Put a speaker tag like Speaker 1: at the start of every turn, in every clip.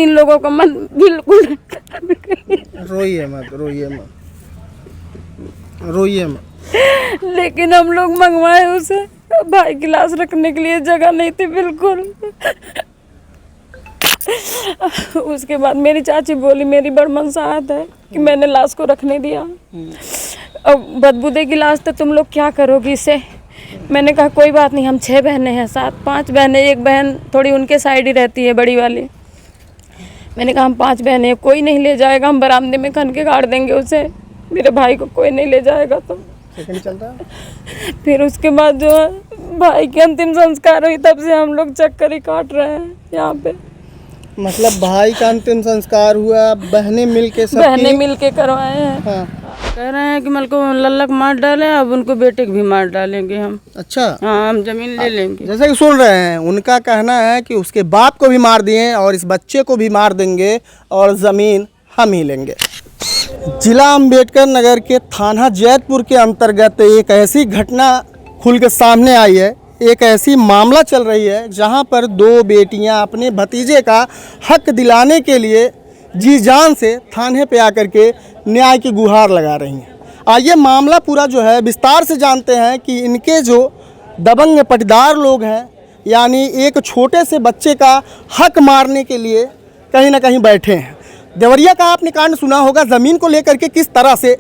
Speaker 1: इन लोगों का मन बिल्कुल
Speaker 2: रोइए मत, रोइए मत, रोइए मत।
Speaker 1: लेकिन हम लोग मंगवाए उसे, भाई की लाश रखने के लिए जगह नहीं थी बिल्कुल। उसके बाद मेरी चाची बोली, मेरी बड़ मनसाहत है कि मैंने लाश को रखने दिया। अब बदबू देगी लाश तो तुम लोग क्या करोगी इसे। मैंने कहा कोई बात नहीं, हम 6 बहनें हैं, 5 बहनें, एक बहन थोड़ी उनके साइड ही रहती है बड़ी वाली। मैंने कहा हम 5 बहनें हैं, कोई नहीं ले जाएगा, हम बरामदे में खन के गाड़ देंगे उसे, मेरे भाई को कोई नहीं ले जाएगा। तो
Speaker 2: सेकंड चल रहा है।
Speaker 1: फिर उसके बाद जो है भाई की अंतिम संस्कार हुई, तब से हम लोग चक्कर ही काट रहे हैं यहाँ पे।
Speaker 2: मतलब भाई का अंतिम संस्कार हुआ, बहनें मिलके सब
Speaker 1: बहनें मिलके करवाए हैं।
Speaker 2: हाँ।
Speaker 1: कह रहे हैं कि मल को लल्लक मार डाले, अब उनको बेटे को भी मार डालेंगे हम।
Speaker 2: अच्छा,
Speaker 1: हाँ, हम जमीन ले लेंगे।
Speaker 2: जैसा कि सुन रहे हैं, उनका कहना है कि उसके बाप को भी मार दिए और इस बच्चे को भी मार देंगे और ज़मीन हम ही लेंगे। जिला अम्बेडकर नगर के थाना जैतपुर के अंतर्गत एक ऐसी घटना खुल के सामने आई है, एक ऐसी मामला चल रही है जहां पर 2 बेटियां अपने भतीजे का हक दिलाने के लिए जी जान से थाने पे आकर के न्याय की गुहार लगा रही हैं। आइए मामला पूरा जो है विस्तार से जानते हैं कि इनके जो दबंग पटीदार लोग हैं, यानी एक छोटे से बच्चे का हक मारने के लिए कहीं ना कहीं बैठे हैं। देवरिया का आपने कांड सुना होगा, ज़मीन को लेकर के किस तरह से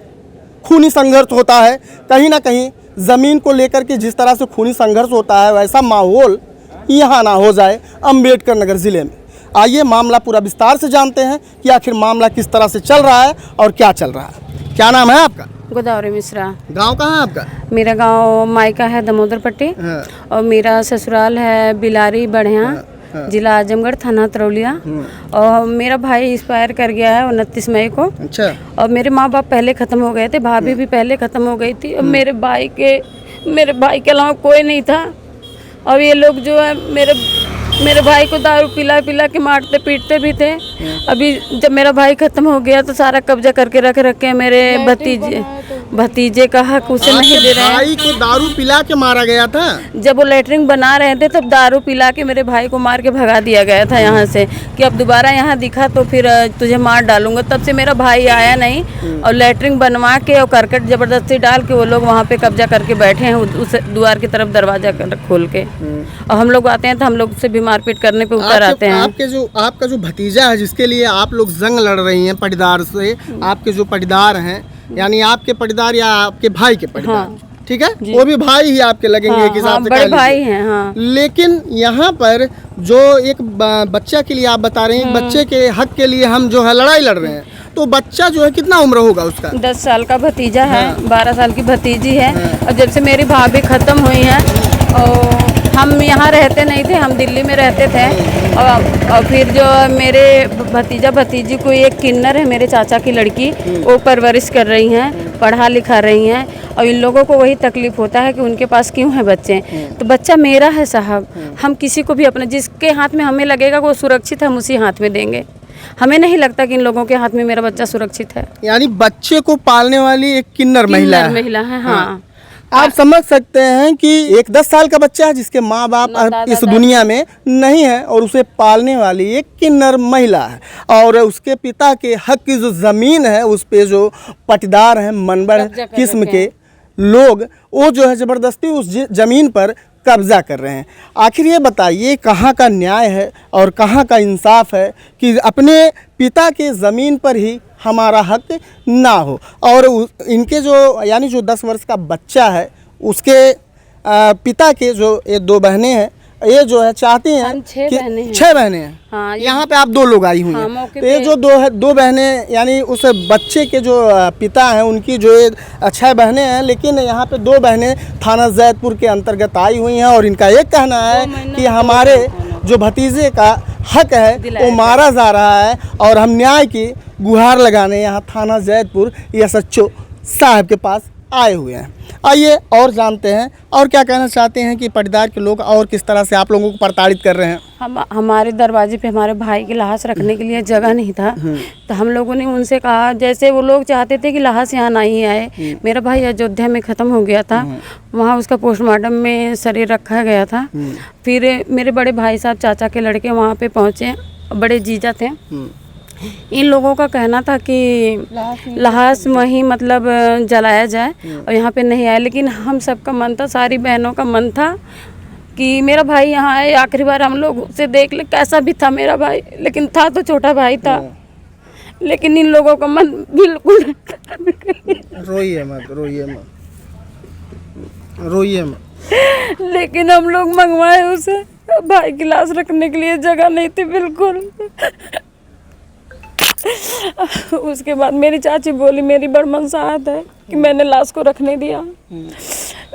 Speaker 2: खूनी संघर्ष होता है। कहीं ना कहीं ज़मीन को लेकर के जिस तरह से खूनी संघर्ष होता है, वैसा माहौल यहाँ ना हो जाए अम्बेडकर नगर ज़िले में। आइए मामला पूरा विस्तार से जानते हैं कि आखिर मामला किस तरह से चल रहा है और क्या चल रहा है। क्या नाम है आपका?
Speaker 1: गोदावरी मिश्रा।
Speaker 2: गांव कहाँ है आपका?
Speaker 1: मेरा गांव मायका है दमोदर पट्टी।
Speaker 2: हाँ।
Speaker 1: और मेरा ससुराल है बिलारी बढ़िया, जिला आजमगढ़, थाना तरौलिया। और मेरा भाई एक्सपायर कर गया है 29 मई को।
Speaker 2: अच्छा।
Speaker 1: और मेरे माँ बाप पहले ख़त्म हो गए थे, भाभी भी पहले ख़त्म हो गई थी। और मेरे भाई के अलावा कोई नहीं था। और ये लोग जो है मेरे भाई को दारू पिला पिला के मारते पीटते भी थे। अभी जब मेरा भाई ख़त्म हो गया तो सारा कब्जा करके रख के मेरे भतीजे का हक उसे नहीं दे रहे हैं।
Speaker 2: भाई को दारू पिला के मारा गया था?
Speaker 1: जब वो लेटरिन बना रहे थे तब दारू पिला के मेरे भाई को मार के भगा दिया गया था यहाँ से, कि अब दोबारा यहाँ दिखा तो फिर तुझे मार डालूंगा। तब से मेरा भाई आया नहीं। और लेटरिन बनवा के और करकट जबरदस्ती डाल के वो लोग वहाँ पे कब्जा करके बैठे हैं, उस द्वार की तरफ दरवाजा खोल के। और हम लोग आते हैं तो हम लोग से भी मारपीट करने पे उतर आते हैं।
Speaker 2: आपका जो भतीजा है जिसके लिए आप लोग जंग लड़ रही हैं पटीदार से, आपके जो पटीदार हैं, यानी आपके पटीदार या आपके भाई के पटीदार,
Speaker 1: हाँ,
Speaker 2: ठीक है, वो भी भाई ही आपके लगेंगे
Speaker 1: हाँ,
Speaker 2: एक हिसाब से,
Speaker 1: बड़े भाई हैं। हाँ।
Speaker 2: लेकिन यहाँ पर जो एक बच्चा के लिए आप बता रहे हैं, बच्चे के हक के लिए हम जो है लड़ाई लड़ रहे हैं, तो बच्चा जो है कितना उम्र होगा उसका?
Speaker 1: 10 साल का भतीजा है।
Speaker 2: हाँ।
Speaker 1: 12 साल की भतीजी है। और जब से मेरी भाभी ख़त्म हुई है और हम यहाँ रहते नहीं थे, हम दिल्ली में रहते थे। और फिर जो मेरे भतीजा भतीजी को एक किन्नर है, मेरे चाचा की लड़की, वो परवरिश कर रही हैं, पढ़ा लिखा रही हैं। और इन लोगों को वही तकलीफ़ होता है कि उनके पास क्यों है बच्चे। तो बच्चा मेरा है साहब, हम किसी को भी अपने जिसके हाथ में हमें लगेगा वो सुरक्षित हम उसी हाथ में देंगे। हमें नहीं लगता कि इन लोगों के हाथ में मेरा बच्चा सुरक्षित है।
Speaker 2: यानी बच्चे को पालने वाली एक किन्नर महिला है।
Speaker 1: हाँ।
Speaker 2: आप समझ सकते हैं कि एक 10 साल का बच्चा है जिसके माँ बाप अब इस दुनिया में नहीं है और उसे पालने वाली एक किन्नर महिला है। और उसके पिता के हक की जो ज़मीन है उस पे जो पटीदार हैं, मनबर किस्म के लोग, वो जो है ज़बरदस्ती उस ज़मीन पर कब्जा कर रहे हैं। आखिर ये बताइए कहाँ का न्याय है और कहाँ का इंसाफ है कि अपने पिता के ज़मीन पर ही हमारा हक ना हो। और इनके जो यानी जो 10 वर्ष का बच्चा है उसके पिता के जो ये 2 बहनें हैं, ये जो है चाहती हैं कि 6 बहनें हैं।
Speaker 1: हाँ,
Speaker 2: यहाँ पे आप 2 लोग आई हुई हैं। तो ये जो 2 बहनें यानी उस बच्चे के जो पिता हैं उनकी जो 6 बहनें हैं, लेकिन यहाँ पे 2 बहनें थाना जैतपुर के अंतर्गत आई हुई हैं। और इनका एक कहना है कि हमारे जो भतीजे का हक है वो मारा जा रहा है और हम न्याय की गुहार लगाने यहाँ थाना जैतपुर SHO साहब के पास आए हुए हैं। आइए और जानते हैं और क्या कहना चाहते हैं कि पटीदार के लोग और किस तरह से आप लोगों को प्रताड़ित कर रहे हैं।
Speaker 1: हमारे दरवाजे पे हमारे भाई की लाश रखने के लिए जगह नहीं था, तो हम लोगों ने उनसे कहा, जैसे वो लोग चाहते थे कि लाश यहाँ नहीं आए। मेरा भाई अयोध्या में ख़त्म हो गया था, वहाँ उसका पोस्टमार्टम में शरीर रखा गया था। फिर मेरे बड़े भाई साहब चाचा के लड़के वहाँ पे पहुँचे बड़े जीजा थे। इन लोगों का कहना था कि लाश वहीं मतलब जलाया जाए और यहाँ पे नहीं आया, लेकिन हम सबका मन था, सारी बहनों का मन था कि मेरा भाई यहाँ आए, आखिरी बार हम लोग उसे देख ले। कैसा भी था मेरा भाई, लेकिन था तो छोटा भाई था, लेकिन इन लोगों का मन बिल्कुल
Speaker 2: रोइए मत, रोइए मत, रोइए मत।
Speaker 1: लेकिन हम लोग मंगवाए उसे, भाई की लाश रखने के लिए जगह नहीं थी बिल्कुल। उसके बाद मेरी चाची बोली, मेरी बड़ मनसाहत है कि मैंने लाश को रखने दिया।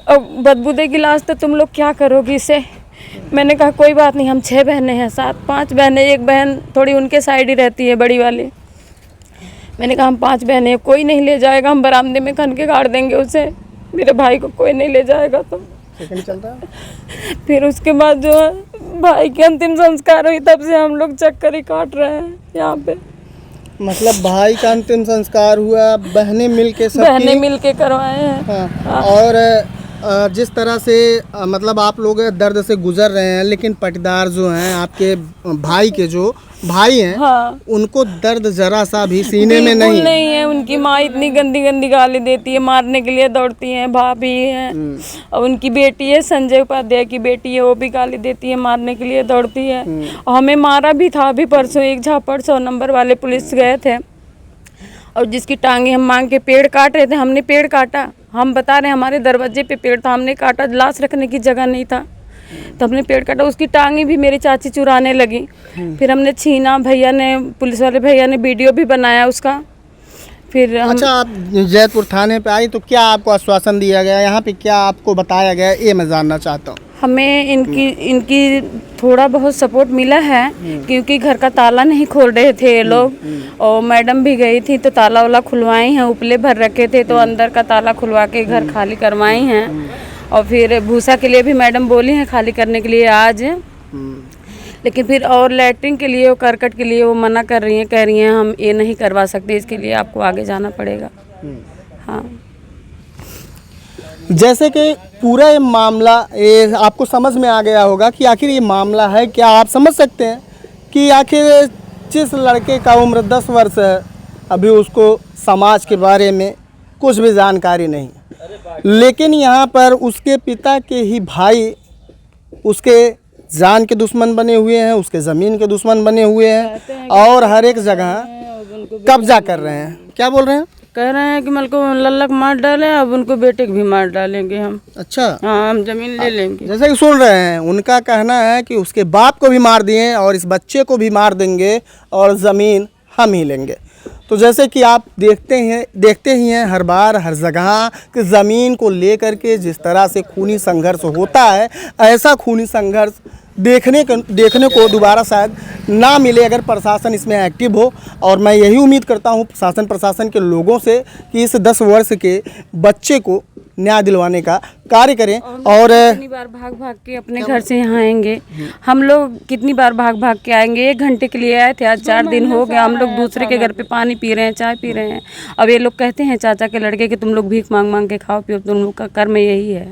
Speaker 1: अब बदबूदे की लाश तो तुम लोग क्या करोगी इसे। मैंने कहा कोई बात नहीं, हम 6 बहनें हैं, 5 बहनें, एक बहन थोड़ी उनके साइड ही रहती है, बड़ी वाली। मैंने कहा हम 5 बहनें, कोई नहीं ले जाएगा, हम बरामदे में खन के गाड़ देंगे उसे, मेरे भाई को कोई नहीं ले जाएगा। तो
Speaker 2: चलता है।
Speaker 1: फिर उसके बाद जो है भाई की अंतिम संस्कार हुई, तब से हम लोग चक्कर ही काट रहे हैं यहाँ पे।
Speaker 2: मतलब भाई का अंतिम संस्कार हुआ, बहनें मिल के
Speaker 1: करवाए हैं।
Speaker 2: हाँ। और जिस तरह से मतलब आप लोग दर्द से गुजर रहे हैं, लेकिन पटीदार जो हैं आपके भाई के जो भाई हैं,
Speaker 1: हाँ।
Speaker 2: उनको दर्द जरा सा भी सीने में नहीं
Speaker 1: है। उनकी माँ इतनी गंदी गंदी गाली देती है, मारने के लिए दौड़ती हैं, भाभी है और उनकी बेटी है, संजय उपाध्याय की बेटी है, वो भी गाली देती है, मारने के लिए दौड़ती है। और हमें मारा भी था अभी परसों, एक झापड़ 100 नंबर वाले पुलिस गए थे और जिसकी टांगे हम मांग के पेड़ काट रहे थे, हमने पेड़ काटा। हम बता रहे हैं हमारे दरवाजे पे पेड़ था, हमने काटा, लाश रखने की जगह नहीं था तो हमने पेड़ काटा। उसकी टांगी भी मेरी चाची चुराने लगी, फिर हमने छीना, भैया ने, पुलिस वाले भैया ने वीडियो भी बनाया उसका। फिर
Speaker 2: अच्छा, आप जैतपुर थाने पे आई तो क्या आपको आश्वासन दिया गया, यहाँ पे क्या आपको बताया गया, ये मैं जानना चाहता हूँ।
Speaker 1: हमें इनकी थोड़ा बहुत सपोर्ट मिला है, क्योंकि घर का ताला नहीं खोल रहे थे ये लोग, और मैडम भी गई थी तो ताला वाला खुलवाई हैं, उपले भर रखे थे तो अंदर का ताला खुलवा के घर खाली करवाई हैं। और फिर भूसा के लिए भी मैडम बोली हैं खाली करने के लिए आज, लेकिन फिर और लैट्रिन के लिए और करकट के लिए वो मना कर रही हैं, कह रही हैं हम ये नहीं करवा सकते, इसके लिए आपको आगे जाना पड़ेगा। हाँ,
Speaker 2: जैसे कि पूरा ये मामला ये आपको समझ में आ गया होगा कि आखिर ये मामला है क्या। आप समझ सकते हैं कि आखिर जिस लड़के का उम्र 10 वर्ष है, अभी उसको समाज के बारे में कुछ भी जानकारी नहीं, लेकिन यहाँ पर उसके पिता के ही भाई उसके जान के दुश्मन बने हुए हैं, उसके ज़मीन के दुश्मन बने हुए हैं और हर एक जगह कब्जा कर रहे हैं। क्या बोल रहे हैं?
Speaker 1: कह रहे हैं कि मल को लल्लक मार डाले, अब उनको बेटे को भी मार डालेंगे हम।
Speaker 2: अच्छा,
Speaker 1: हाँ, हम जमीन ले लेंगे।
Speaker 2: जैसे कि सुन रहे हैं, उनका कहना है कि उसके बाप को भी मार दिए और इस बच्चे को भी मार देंगे और ज़मीन हम ही लेंगे। तो जैसे कि आप देखते ही हैं हर बार हर जगह कि ज़मीन को लेकर के जिस तरह से खूनी संघर्ष होता है, ऐसा खूनी संघर्ष देखने को दोबारा शायद ना मिले अगर प्रशासन इसमें एक्टिव हो। और मैं यही उम्मीद करता हूँ प्रशासन के लोगों से कि इस 10 वर्ष के बच्चे को न्याय दिलवाने का कार्य करें। और
Speaker 1: कितनी बार भाग के अपने घर से यहाँ आएंगे हम लोग, कितनी बार भाग के आएंगे। 1 घंटे के लिए आए थे, आज 4 दिन हो गया हम लोग दूसरे के घर पे पानी पी रहे हैं, चाय पी रहे हैं। अब ये लोग कहते हैं चाचा के लड़के कि तुम लोग भीख मांग के खाओ पियो, तुम लोग का कर्म यही है।